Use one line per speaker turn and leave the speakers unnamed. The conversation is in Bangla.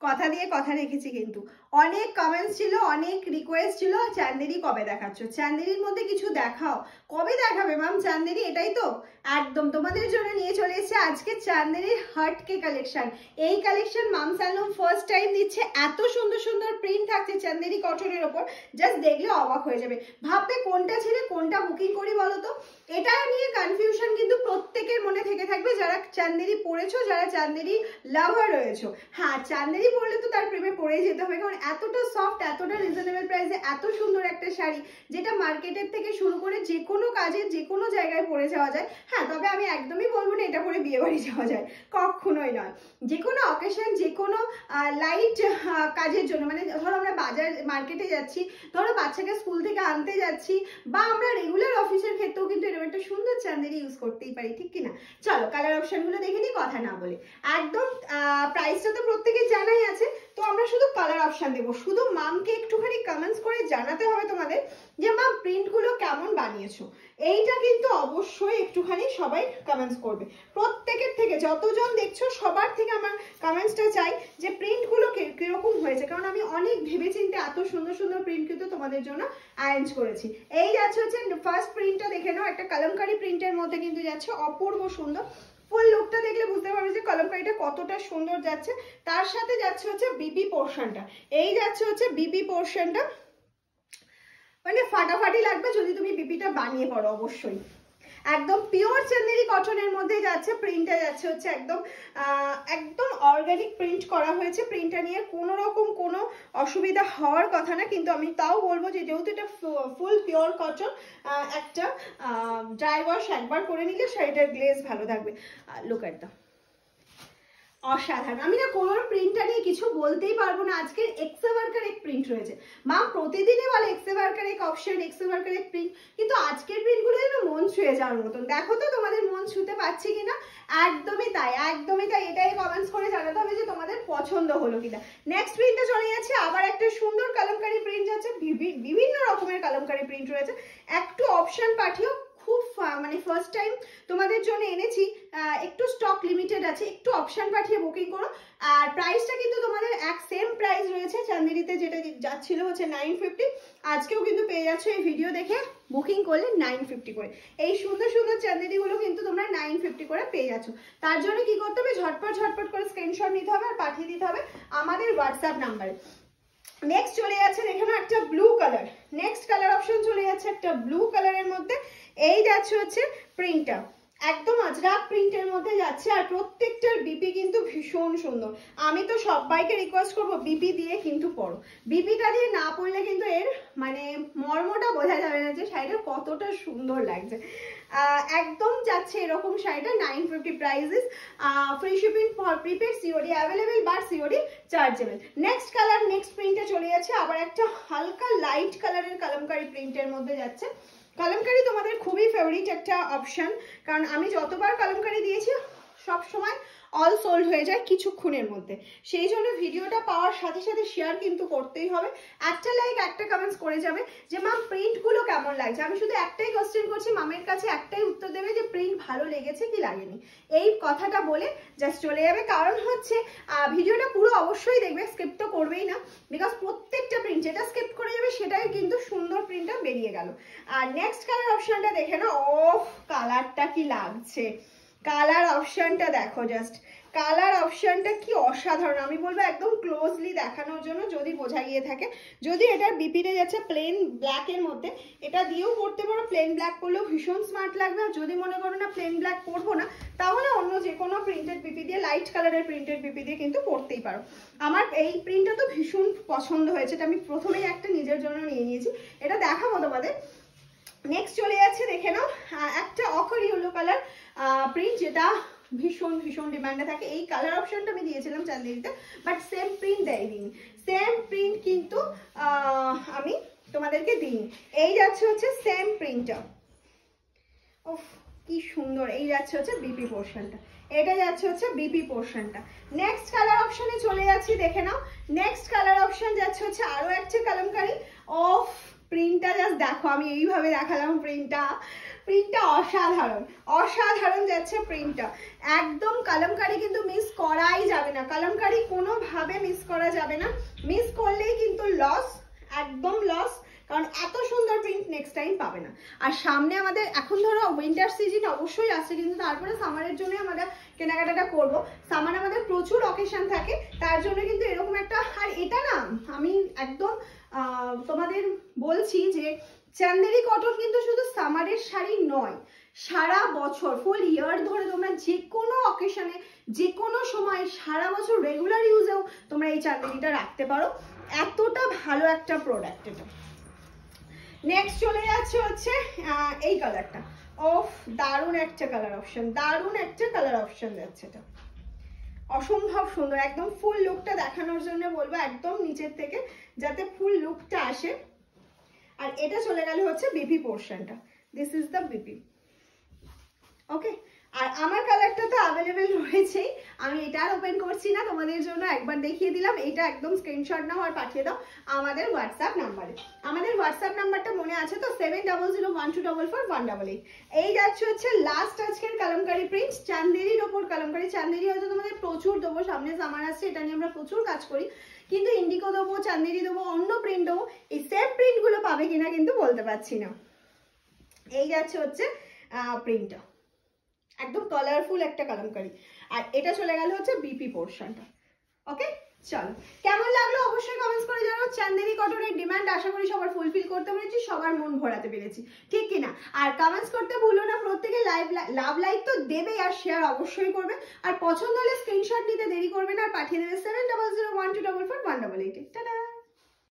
কথা দিয়ে কথা রেখেছি কিন্তু। অনেক কমেন্টস ছিল, অনেক রিকোয়েস্ট ছিল, চান্দেরি কবে দেখাচ্ছ, চান্দেরির মধ্যে কিছু দেখাও। কবে দেখাবে ম্যাম চান্দেরি? এটাই তো একদম তোমাদের জন্য নিয়ে চলে এসেছে আজকে চান্দেরির হার্টকে কালেকশন। এই কালেকশন মাম স্যালুন ফার্স্ট টাইম দিচ্ছে। এত সুন্দর সুন্দর প্রিন্ট থাকছে চান্দেরি কটনের ওপর, জাস্ট দেখলে অবাক হয়ে যাবে। ভাববে কোনটা ছেড়ে কোনটা বুকিং করি বলো তো। এটা নিয়ে কনফিউশন কিন্তু প্রত্যেকের মনে থেকে থাকবে যারা চান্দেরি পরেছো, যারা চান্দেরি লাভার রয়েছো। হ্যাঁ, চান্দেরি পরলে তো তার প্রেমে পড়েই যেতে হবে, কারণ এতটা সফট, এতটা রিজনেবল প্রাইসে এত সুন্দর একটা শাড়ি, যেটা মার্কেটের থেকে শুরু করে যে কোনো কাজে যে কোনো জায়গায় পরে যাওয়া যায়। হ্যাঁ, তবে আমি একদমই বলবো না এটা পরে বিয়ে বাড়ি যাওয়া যায়, কখনোই নয়। যে কোনো অকেশন, যে কোনো লাইট কাজের জন্য, মানে ধরো আমরা বাজার মার্কেটে যাচ্ছি, ধরো বাচ্চাকে স্কুল থেকে আনতে যাচ্ছি, বা আমরা রেগুলার অফিসের ক্ষেত্রেও কিন্তু এরকম একটা সুন্দর চান্দেরি ইউজ করতেই পারি, ঠিক কিনা? চলো কালার অপশনগুলো দেখে নিই কথা না বলে। একদম প্রাইসটা তো প্রত্যেকে জানাই আছে, তো আমরা শুধু কালার অপশন দেবো। শুধু মামকে একটুখানি কমেন্টস করে জানাতে হবে তোমাদের যে মাম প্রিন্টগুলো কেমন বানিয়েছো। এইটা কিন্তু অবশ্যই একটুখানি সবাই কমেন্টস করবে। প্রত্যেকের থেকে যতজন দেখছো সবার থেকে আমার কমেন্টসটা চাই যে প্রিন্টগুলো কিরকম হয়েছে, কারণ আমি অনেক ভেবেচিন্তে এত সুন্দর সুন্দর প্রিন্ট কিন্তু তোমাদের জন্য অ্যারেঞ্জ করেছি। এই যাচ্ছে হচ্ছে ফার্স্ট প্রিন্টটা দেখে নাও, একটা কলমকারি প্রিন্টের মধ্যে কিন্তু যাচ্ছে, অপূর্ব সুন্দর। ফুল লুকটা দেখলে বুঝতে পারবে যে কলমকারিটা কতটা সুন্দর যাচ্ছে। তার সাথে যাচ্ছে হচ্ছে বিপি পোর্শনটা, এই যাচ্ছে হচ্ছে বিপি পোর্শনটা, মানে ফাটাফাটি লাগবে যদি তুমি বিপিটা বানিয়ে পড়ো অবশ্যই। একদম পিওর চান্দেরি কটনের মধ্যে যাচ্ছে, প্রিন্টটা যাচ্ছে হচ্ছে একদম একদম অর্গানিক প্রিন্ট করা হয়েছে। প্রিন্টটা নিয়ে কোনো রকম কোনো অসুবিধা হওয়ার কথা না, কিন্তু আমি তাও বলবো যে যেহেতু এটা ফুল পিওর কটন, একটা ড্রাই ওয়াশ একবার করে নিলে শাড়িটার গ্লেজ ভালো থাকবে। লুক এট দ্য অসাধারণ। আমি না কোনো প্রিন্টটা নিয়ে কিছু বলতেই পারবো না। আজকে এক্সেভারকার এক প্রিন্ট রয়েছে, মা প্রতিদিনই বলে এক্সেভারকার এক অপশন, এক্সেভারকার এক প্রিন্ট, কিন্তু আজকের প্রিন্টগুলো যেন মন ছুঁয়ে যাওয়ার মতন। দেখো তো তোমাদের মন ছুঁতে পারছি কিনা। একদমই তাই, একদমই তাই। এটাই কমেন্টস করে জানাতে হবে যে তোমাদের পছন্দ হলো কিনা। নেক্সট প্রিন্টে চলে যাচ্ছে, আবার একটা সুন্দর কলমকারি প্রিন্ট যাচ্ছে, বিভিন্ন রকমের কলমকারি প্রিন্ট রয়েছে। একটু অপশন পাঠিও, খুব মানে ফার্স্ট টাইম তোমাদের জন্য এনেছি, একটু স্টক লিমিটেড আছে, একটু অপশন পাঠিয়ে বুকিং করো। আর প্রাইসটা কিন্তু তোমাদের এক সেম প্রাইস রয়েছে চান্দেরিতে, যেটা যাচ্ছিল হচ্ছে 950, আজকেও কিন্তু পেয়ে যাচ্ছ এই ভিডিও দেখে বুকিং করলে 950 করে। এই সুন্দর সুন্দর চান্দেরিগুলো কিন্তু তোমরা 950 করে পেয়ে যাচ্ছ। তার জন্য কি করতে হবে, ঝটপট ঝটপট করে স্ক্রিনশট নিতে হবে আর পাঠিয়ে দিতে হবে আমাদের হোয়াটসঅ্যাপ নাম্বারে। নেক্সট চলে যাচ্ছে এখানে একটা blue colour, next colour option চলে যাচ্ছে একটা ব্লু কালারের মধ্যে। এই যাচ্ছে হচ্ছে প্রিন্টটা, একদম আজরাক প্রিন্টের মধ্যে যাচ্ছে, আর প্রত্যেকটার বিপি কিন্তু ভীষণ সুন্দর। আমি তো সবাইকে রিকোয়েস্ট করবো বিপি দিয়ে কিন্তু পরো, বিপিটা দিয়ে না পড়লে কিন্তু এর মানে মর্মটা বোঝা যাবে না যে শাড়িটা কতটা সুন্দর লাগছে। একদম যাচ্ছে এরকম শাড়িটা 950 prices, free shipping for prepaid, COD available বা COD chargeable. Next colour, next প্রিন্টে চলে যাচ্ছে আবার একটা হালকা লাইট কালারের কলমকারি প্রিন্টের মধ্যে যাচ্ছে। কলমকারি তোমাদের খুবই ফেভারিট একটা অপশন, কারণ আমি যতবার কলমকারি দিয়েছি সব সময় অল সোল্ড হয়ে যায় কিছুক্ষণের মধ্যে। সেই জন্য ভিডিওটা পাওয়ার সাথে সাথে শেয়ার কিন্তু করতেই হবে। একটা লাইক, একটা কমেন্টস করে যাবে যে মাম প্রিন্টগুলো কেমন লাগছে। আমি শুধু একটাই কোশ্চেন করছি, মামের কাছে একটাই উত্তর দেবে যে প্রিন্ট ভালো লেগেছে কি লাগেনি, এই কথাটা বলে জাস্ট চলে যাবে। কারণ হচ্ছে ভিডিওটা পুরো অবশ্যই দেখবে, স্কিপ তো করবেই না, বিকজ প্রত্যেকটা প্রিন্ট যেটা স্কিপ করে যাবে সেটাই কিন্তু সুন্দর প্রিন্টটা বেরিয়ে গেল। আর নেক্সট কালার অপশনটা দেখে না, ও কালারটা কি লাগছে, কালার অপশনটা দেখো, জাস্ট কালার অপশনটা কি অসাধারণ। আমি বলবো একদম ক্লোজলি দেখানোর জন্য, যদি বোঝা গিয়ে থাকে। যদি এটার বিপিতে যাচ্ছে প্লেন ব্ল্যাকের মধ্যে, এটা দিয়েও পরতে পারো, প্লেন ব্ল্যাক পরলেও ভীষণ স্মার্ট লাগবে। আর যদি মনে করো না প্লেন ব্ল্যাক পরবো না, তাহলে অন্য যে কোনো প্রিন্টেড বিপি দিয়ে, লাইট কালারের প্রিন্টেড বিপি দিয়ে কিন্তু পরতেই পারো। আমার এই প্রিন্টটা তো ভীষণ পছন্দ হয়েছে, এটা আমি প্রথমেই একটা নিজের জন্য নিয়ে নিয়েছি, এটা দেখাবো তোমাদের। নেক্সট চলে যাচ্ছে দেখে নাও একটা অকার ইয়েলো কালার প্রিন্ট, যেটা ভীষণ ভীষণ ডিমান্ডে থাকে। এই কালার অপশনটা আমি দিয়েছিলাম চান্দেরিতে, বাট সেম প্রিন্ট দেয়নি, সেম প্রিন্ট কিন্তু আমি তোমাদেরকে দিই। এই যাচ্ছে হচ্ছে সেম প্রিন্টটা, ওফ কি সুন্দর। এই যাচ্ছে হচ্ছে বিপি পোর্শনটা, এটা যাচ্ছে হচ্ছে বিপি পোর্শনটা। নেক্সট কালার অপশনে চলে যাচ্ছি দেখে নাও। নেক্সট কালার অপশন যাচ্ছে হচ্ছে আরো একটা কলমকারি। অফ প্রিন্টটা জাস্ট দেখো, আমি এইভাবে দেখালাম প্রিন্টটা, প্রিন্টটা অসাধারণ, অসাধারণ যাচ্ছে প্রিন্টটা। একদম কালামকারি কিন্তু মিস করাই যাবে না, কালামকারি কোনোভাবে মিস করা যাবে না, মিস করলেই কিন্তু লস, একদম লস, কারণ এত সুন্দর প্রিন্ট নেক্সট টাইম পাবে না। আর সামনে আমাদের এখন ধরো উইন্টার সিজন অবশ্যই আসছে, কিন্তু তারপরে সামারের জন্য আমরা কেনাকাটাটা করব। সামারে আমাদের প্রচুর অকেশন থাকে, তার জন্য কিন্তু এরকম একটা, আর এটা না আমি একদম তোমাদের বলছি যে চান্দেরি কটন কিন্তু শুধু সামারের শাড়ি নয়, সারা বছর ফুল ইয়ার ধরে তোমরা যে কোনো অকেশনে যে কোনো সময় সারা বছর রেগুলার ইউজেও তোমরা এই চান্দেরিটা রাখতে পারো, এতটা ভালো একটা প্রোডাক্ট এটা। নেক্সট চলে যাচ্ছে হচ্ছে এই কালারটা, ওফ দারুণ একটা কালার অপশন, দারুণ একটা কালার অপশন যাচ্ছে এটা, অসম্ভব সুন্দর। একদম ফুল লুকটা দেখানোর জন্য বলবো একদম নিচের থেকে যাতে ফুল লুকটা আসে। আর এটা চলে গেল হচ্ছে বিপি পোর্শনটা, দিস ইজ দ্য বিপি। ওকে, আর আমার কালারটা তো অ্যাভেলেবেল রয়েছেই, আমি এটা আর ওপেন করছি না, তোমাদের জন্য একবার দেখিয়ে দিলাম। এটা একদম স্ক্রিনশট নাও আর পাঠিয়ে দাও আমাদের হোয়াটসঅ্যাপ নাম্বারে। আমাদের হোয়াটসঅ্যাপ নাম্বারটা মনে আছে তো, 7001244188। এই যাচ্ছে হচ্ছে লাস্ট আজকের কালামকারি প্রিন্ট, চান্দেরির ওপর কালামকারি। চান্দেরি হয়তো তোমাদের প্রচুর দেবো, সামনে সামার আসছে, এটা নিয়ে আমরা প্রচুর কাজ করি, কিন্তু ইন্ডিগো দেবো, চান্দেরি দেবো, অন্য প্রিন্ট দেবো, এই সেম প্রিন্টগুলো পাবে কিনা কিন্তু বলতে পারছি না। এই যাচ্ছে হচ্ছে প্রিন্টটা, একদম কালারফুল একটা কালামকারি। আর এটা চলে গেল হচ্ছে বিপি পোর্শনটা। ওকে, চলো কেমন লাগলো অবশ্যই কমেন্টস করে জানাও। চান্দেরি কটনের ডিমান্ড আশা করি সবার ফুলফিল করতে পেরেছি, সবার মন ভরাতে পেরেছি, ঠিক কিনা? আর কমেন্টস করতে ভুলো না, প্রত্যেকে লাভ লাইক তো দেবেই, আর শেয়ার অবশ্যই করবে। আর পছন্দ হলে স্ক্রিনশট নিতে দেরি করবে না, আর পাঠিয়ে দেবে 7001244188। টাটা।